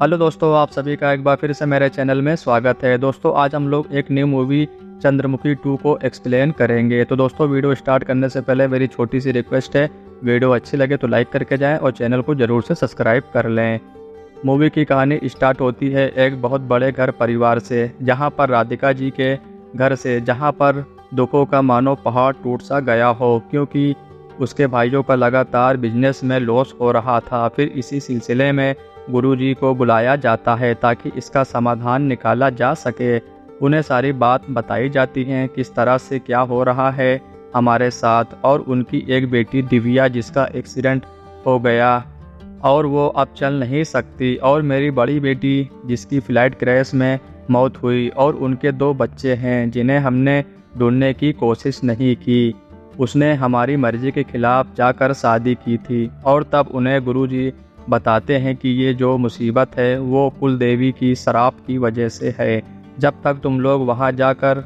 Hello दोस्तों, आप सभी का एक बार फिर से मेरे चैनल में स्वागत है। दोस्तों आज हम लोग एक न्यू मूवी चंद्रमुखी 2 को एक्सप्लेन करेंगे। तो दोस्तों वीडियो स्टार्ट करने से पहले मेरी छोटी सी रिक्वेस्ट है, वीडियो अच्छी लगे तो लाइक करके जाएं और चैनल को ज़रूर से सब्सक्राइब कर लें। मूवी की कहानी स्टार्ट होती है एक बहुत बड़े घर परिवार से, जहाँ पर राधिका जी के घर से, जहाँ पर दुखों का मानो पहाड़ टूट सा गया हो, क्योंकि उसके भाइयों का लगातार बिजनेस में लॉस हो रहा था। फिर इसी सिलसिले में गुरुजी को बुलाया जाता है ताकि इसका समाधान निकाला जा सके। उन्हें सारी बात बताई जाती है, किस तरह से क्या हो रहा है हमारे साथ, और उनकी एक बेटी दिव्या जिसका एक्सीडेंट हो गया और वो अब चल नहीं सकती, और मेरी बड़ी बेटी जिसकी फ्लाइट क्रैश में मौत हुई, और उनके 2 बच्चे हैं जिन्हें हमने ढूंढने की कोशिश नहीं की। उसने हमारी मर्जी के खिलाफ जाकर शादी की थी, और तब उन्हें गुरुजी बताते हैं कि ये जो मुसीबत है वो कुल देवी की श्राप की वजह से है। जब तक तुम लोग वहाँ जाकर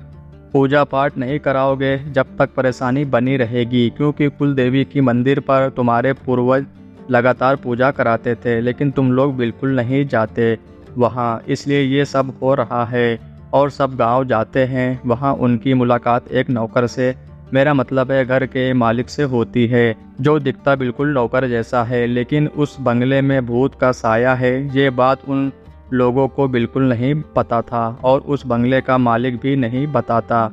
पूजा पाठ नहीं कराओगे, जब तक परेशानी बनी रहेगी, क्योंकि कुल देवी की मंदिर पर तुम्हारे पूर्वज लगातार पूजा कराते थे, लेकिन तुम लोग बिल्कुल नहीं जाते वहाँ, इसलिए ये सब हो रहा है। और सब गांव जाते हैं। वहाँ उनकी मुलाकात एक नौकर से, मेरा मतलब है घर के मालिक से होती है, जो दिखता बिल्कुल नौकर जैसा है, लेकिन उस बंगले में भूत का साया है। ये बात उन लोगों को बिल्कुल नहीं पता था, और उस बंगले का मालिक भी नहीं बताता।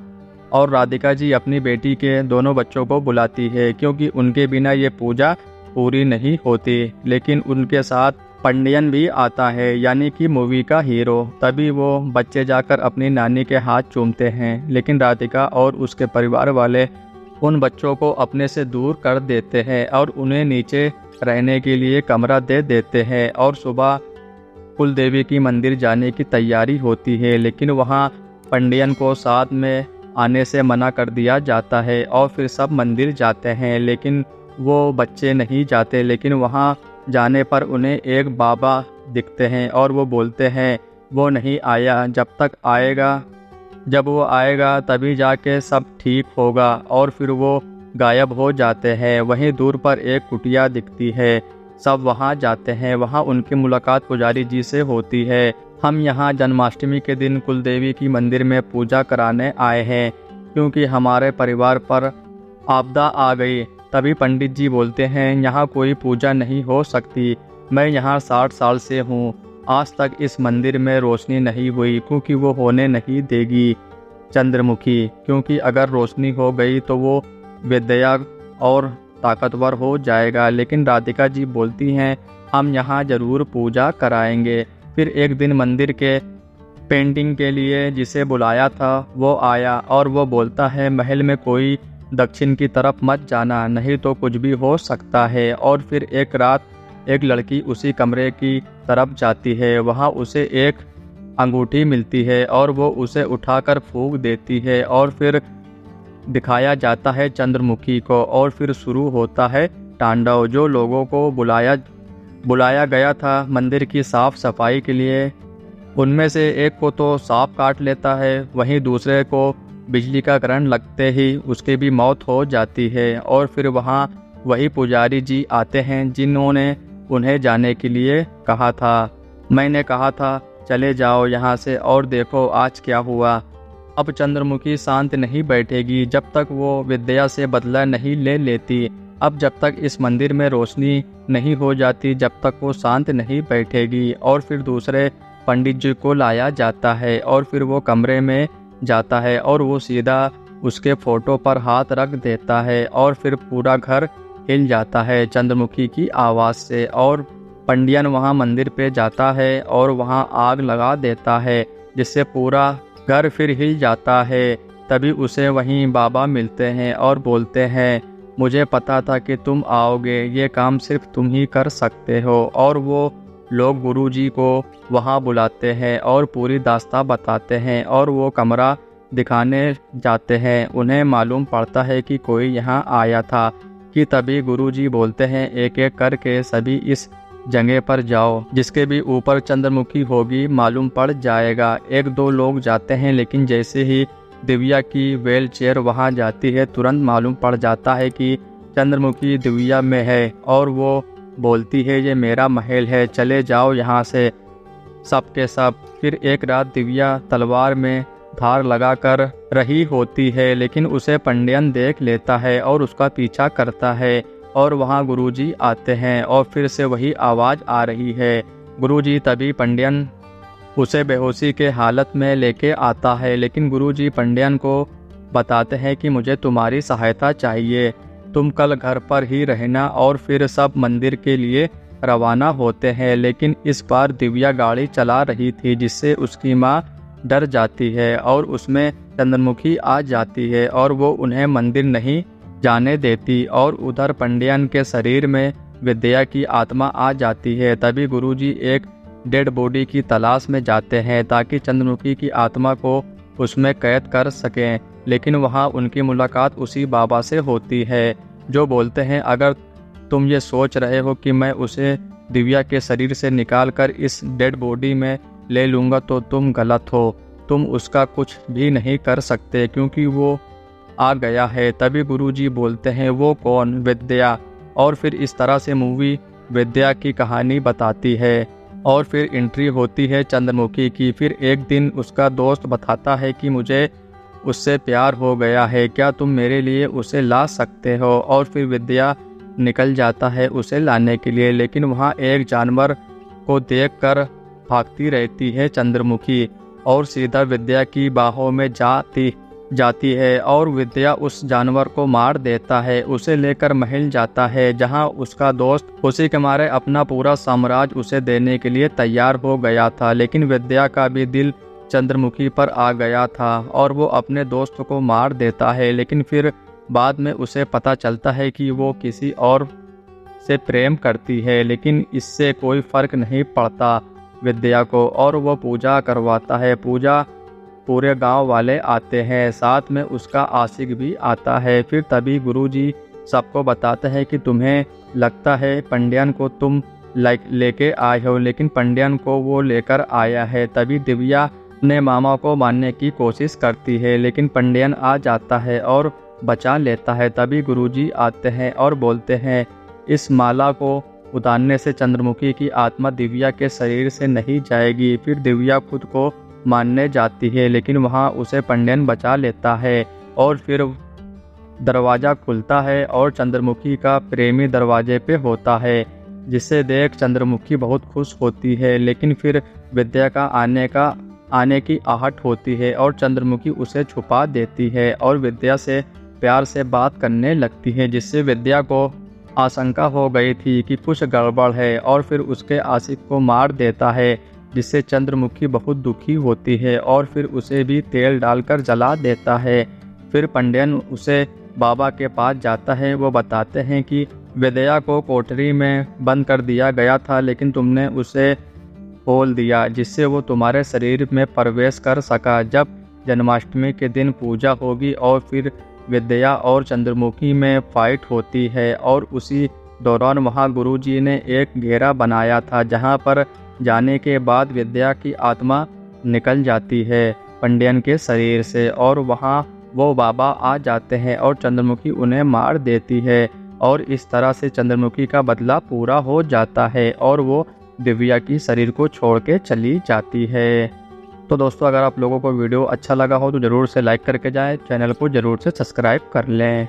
और राधिका जी अपनी बेटी के दोनों बच्चों को बुलाती है, क्योंकि उनके बिना ये पूजा पूरी नहीं होती। लेकिन उनके साथ पंडियन भी आता है, यानी कि मूवी का हीरो। तभी वो बच्चे जाकर अपनी नानी के हाथ चूमते हैं, लेकिन राधिका और उसके परिवार वाले उन बच्चों को अपने से दूर कर देते हैं और उन्हें नीचे रहने के लिए कमरा दे देते हैं। और सुबह कुल देवी की मंदिर जाने की तैयारी होती है, लेकिन वहाँ पंडियन को साथ में आने से मना कर दिया जाता है, और फिर सब मंदिर जाते हैं, लेकिन वो बच्चे नहीं जाते। लेकिन वहाँ जाने पर उन्हें एक बाबा दिखते हैं, और वो बोलते हैं वो नहीं आया, जब वो आएगा तभी जाके सब ठीक होगा, और फिर वो गायब हो जाते हैं। वहीं दूर पर एक कुटिया दिखती है, सब वहाँ जाते हैं। वहाँ उनकी मुलाकात पुजारी जी से होती है। हम यहाँ जन्माष्टमी के दिन कुलदेवी की मंदिर में पूजा कराने आए हैं, क्योंकि हमारे परिवार पर आपदा आ गई। तभी पंडित जी बोलते हैं यहाँ कोई पूजा नहीं हो सकती, मैं यहाँ 60 साल से हूँ, आज तक इस मंदिर में रोशनी नहीं हुई, क्योंकि वो होने नहीं देगी चंद्रमुखी, क्योंकि अगर रोशनी हो गई तो वो विद्या और ताकतवर हो जाएगा। लेकिन राधिका जी बोलती हैं हम यहाँ ज़रूर पूजा कराएंगे। फिर एक दिन मंदिर के पेंटिंग के लिए जिसे बुलाया था वो आया, और वो बोलता है महल में कोई दक्षिण की तरफ मत जाना, नहीं तो कुछ भी हो सकता है। और फिर एक रात एक लड़की उसी कमरे की तरफ जाती है, वहाँ उसे एक अंगूठी मिलती है, और वो उसे उठाकर फूंक देती है, और फिर दिखाया जाता है चंद्रमुखी को, और फिर शुरू होता है तांडव। जो लोगों को बुलाया गया था मंदिर की साफ सफाई के लिए, उनमें से एक को तो सांप काट लेता है, वहीं दूसरे को बिजली का करंट लगते ही उसकी भी मौत हो जाती है। और फिर वहाँ वही पुजारी जी आते हैं जिन्होंने उन्हें जाने के लिए कहा था। मैंने कहा था चले जाओ यहाँ से, और देखो आज क्या हुआ। अब चंद्रमुखी शांत नहीं बैठेगी जब तक वो विद्या से बदला नहीं ले लेती। अब जब तक इस मंदिर में रोशनी नहीं हो जाती, जब तक वो शांत नहीं बैठेगी। और फिर दूसरे पंडित जी को लाया जाता है, और फिर वो कमरे में जाता है, और वो सीधा उसके फोटो पर हाथ रख देता है, और फिर पूरा घर हिल जाता है चंद्रमुखी की आवाज़ से। और पंडियन वहाँ मंदिर पे जाता है और वहाँ आग लगा देता है, जिससे पूरा घर फिर हिल जाता है। तभी उसे वहीं बाबा मिलते हैं और बोलते हैं मुझे पता था कि तुम आओगे, ये काम सिर्फ तुम ही कर सकते हो। और वो लोग गुरुजी को वहाँ बुलाते हैं और पूरी दास्तां बताते हैं, और वो कमरा दिखाने जाते हैं। उन्हें मालूम पड़ता है कि कोई यहाँ आया था, कि तभी गुरुजी बोलते हैं एक एक करके सभी इस जगह पर जाओ, जिसके भी ऊपर चंद्रमुखी होगी मालूम पड़ जाएगा। 1-2 लोग जाते हैं, लेकिन जैसे ही दिव्या की व्हील चेयर वहाँ जाती है, तुरंत मालूम पड़ जाता है कि चंद्रमुखी दिव्या में है, और वो बोलती है ये मेरा महल है, चले जाओ यहाँ से। सब के सब। फिर एक रात दिव्या तलवार में धार लगाकर रही होती है, लेकिन उसे पंडियन देख लेता है और उसका पीछा करता है और वहाँ गुरुजी आते हैं और फिर से वही आवाज़ आ रही है। गुरुजी तभी पंडियन उसे बेहोशी के हालत में लेके आता है, लेकिन गुरुजी पंडियन को बताते हैं कि मुझे तुम्हारी सहायता चाहिए, तुम कल घर पर ही रहना। और फिर सब मंदिर के लिए रवाना होते हैं। लेकिन इस बार दिव्या गाड़ी चला रही थी, जिससे उसकी माँ डर जाती है और उसमें चंद्रमुखी आ जाती है और वो उन्हें मंदिर नहीं जाने देती। और उधर पंडियन के शरीर में विद्या की आत्मा आ जाती है। तभी गुरुजी एक डेड बॉडी की तलाश में जाते हैं ताकि चंद्रमुखी की आत्मा को उसमें कैद कर सकें। लेकिन वहाँ उनकी मुलाकात उसी बाबा से होती है, जो बोलते हैं अगर तुम ये सोच रहे हो कि मैं उसे दिव्या के शरीर से निकालकर इस डेड बॉडी में ले लूँगा तो तुम गलत हो। तुम उसका कुछ भी नहीं कर सकते क्योंकि वो आ गया है। तभी गुरुजी बोलते हैं वो कौन? विद्या। और फिर इस तरह से मूवी विद्या की कहानी बताती है। और फिर एंट्री होती है चंद्रमुखी की। फिर एक दिन उसका दोस्त बताता है कि मुझे उससे प्यार हो गया है, क्या तुम मेरे लिए उसे ला सकते हो? और फिर विद्या निकल जाता है उसे लाने के लिए, लेकिन वहाँ एक जानवर को देखकर भागती रहती है चंद्रमुखी और सीधा विद्या की बाहों में जाती है और विद्या उस जानवर को मार देता है। उसे लेकर महल जाता है, जहां उसका दोस्त खुशी के मारे अपना पूरा साम्राज्य उसे देने के लिए तैयार हो गया था। लेकिन विद्या का भी दिल चंद्रमुखी पर आ गया था और वो अपने दोस्त को मार देता है। लेकिन फिर बाद में उसे पता चलता है कि वो किसी और से प्रेम करती है, लेकिन इससे कोई फर्क नहीं पड़ता विद्या को और वो पूजा करवाता है। पूजा पूरे गांव वाले आते हैं, साथ में उसका आशिक भी आता है। फिर तभी गुरुजी सबको बताते हैं कि तुम्हें लगता है पंडियन को तुम लेके आए हो, लेकिन पंडियन को वो लेकर आया है। तभी दिव्या अपने मामा को मारने की कोशिश करती है, लेकिन पंडियन आ जाता है और बचा लेता है। तभी गुरुजी आते हैं और बोलते हैं इस माला को उतारने से चंद्रमुखी की आत्मा दिव्या के शरीर से नहीं जाएगी। फिर दिव्या खुद को मारने जाती है, लेकिन वहाँ उसे पंडियन बचा लेता है और फिर दरवाज़ा खुलता है और चंद्रमुखी का प्रेमी दरवाजे पे होता है, जिसे देख चंद्रमुखी बहुत खुश होती है। लेकिन फिर विद्या का आने की आहट होती है और चंद्रमुखी उसे छुपा देती है और विद्या से प्यार से बात करने लगती है, जिससे विद्या को आशंका हो गई थी कि कुछ गड़बड़ है और फिर उसके आशिक को मार देता है, जिससे चंद्रमुखी बहुत दुखी होती है और फिर उसे भी तेल डालकर जला देता है। फिर पंडियन उसे बाबा के पास जाता है। वो बताते हैं कि विद्या को कोठरी में बंद कर दिया गया था, लेकिन तुमने उसे खोल दिया, जिससे वो तुम्हारे शरीर में प्रवेश कर सका। जब जन्माष्टमी के दिन पूजा होगी और फिर विद्या और चंद्रमुखी में फाइट होती है और उसी दौरान वहाँ गुरुजी ने एक घेरा बनाया था, जहाँ पर जाने के बाद विद्या की आत्मा निकल जाती है पंडियन के शरीर से और वहाँ वो बाबा आ जाते हैं और चंद्रमुखी उन्हें मार देती है और इस तरह से चंद्रमुखी का बदला पूरा हो जाता है और वो दिव्या की शरीर को छोड़ के चली जाती है। तो दोस्तों, अगर आप लोगों को वीडियो अच्छा लगा हो तो ज़रूर से लाइक करके जाएं, चैनल को ज़रूर से सब्सक्राइब कर लें।